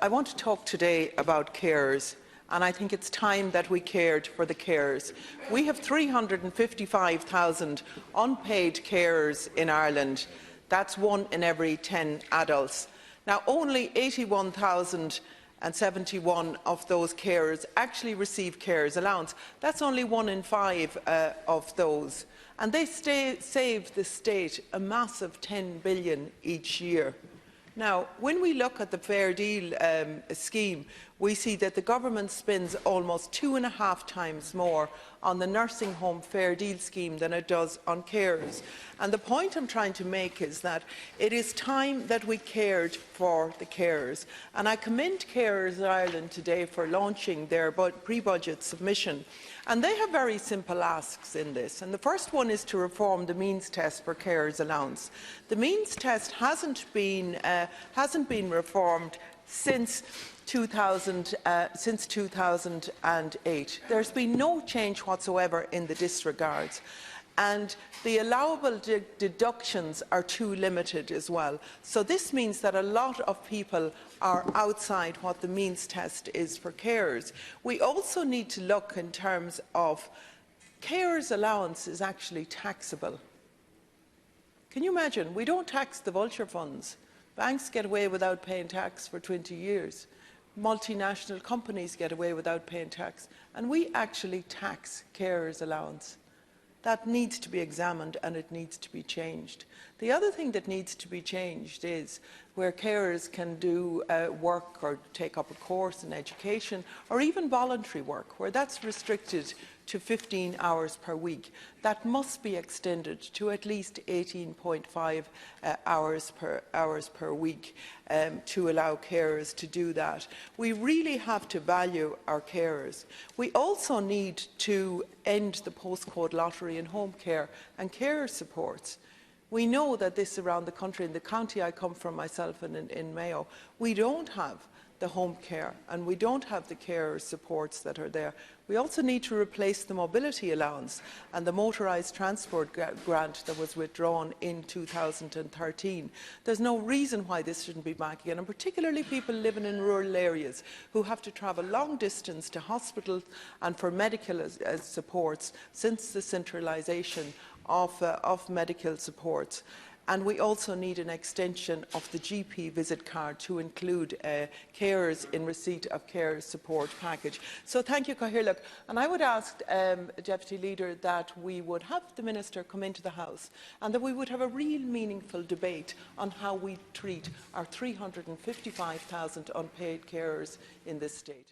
I want to talk today about carers, and I think it's time that we cared for the carers. We have 355,000 unpaid carers in Ireland. That's 1 in every 10 adults. Now, only 81,071 of those carers actually receive carers allowance. That's only 1 in 5 of those. And they save the state a massive $10 billion each year. Now, when we look at the Fair Deal scheme, we see that the government spends almost 2.5 times more on the nursing home Fair Deal scheme than it does on carers. And the point I'm trying to make is that it is time that we cared for the carers. And I commend Carers Ireland today for launching their pre-budget submission. And they have very simple asks in this. And the first one is to reform the means test for carers allowance. The means test hasn't been reformed since 2008. There's been no change whatsoever in the disregards. And the allowable deductions are too limited as well. So this means that a lot of people are outside what the means test is for carers. We also need to look in terms of carers allowance is actually taxable. Can you imagine? We don't tax the vulture funds. Banks get away without paying tax for 20 years. Multinational companies get away without paying tax. And we actually tax carers allowance. That needs to be examined and it needs to be changed. The other thing that needs to be changed is where carers can do work or take up a course in education or even voluntary work, where that's restricted to 15 hours per week. That must be extended to at least 18.5 hours per week to allow carers to do that. We really have to value our carers. We also need to end the postcode lottery in home care and carer supports. We know that this around the country, in the county I come from myself and in Mayo, we don't have the home care and we don't have the carer supports that are there. We also need to replace the mobility allowance and the motorised transport grant that was withdrawn in 2013. There's no reason why this shouldn't be back again, and particularly people living in rural areas who have to travel long distance to hospitals and for medical supports since the centralisation of medical supports. And we also need an extension of the GP visit card to include carers in receipt of care support package. So thank you, Cathaoirleach. And I would ask, Deputy Leader, that we would have the Minister come into the House and that we would have a real meaningful debate on how we treat our 355,000 unpaid carers in this state.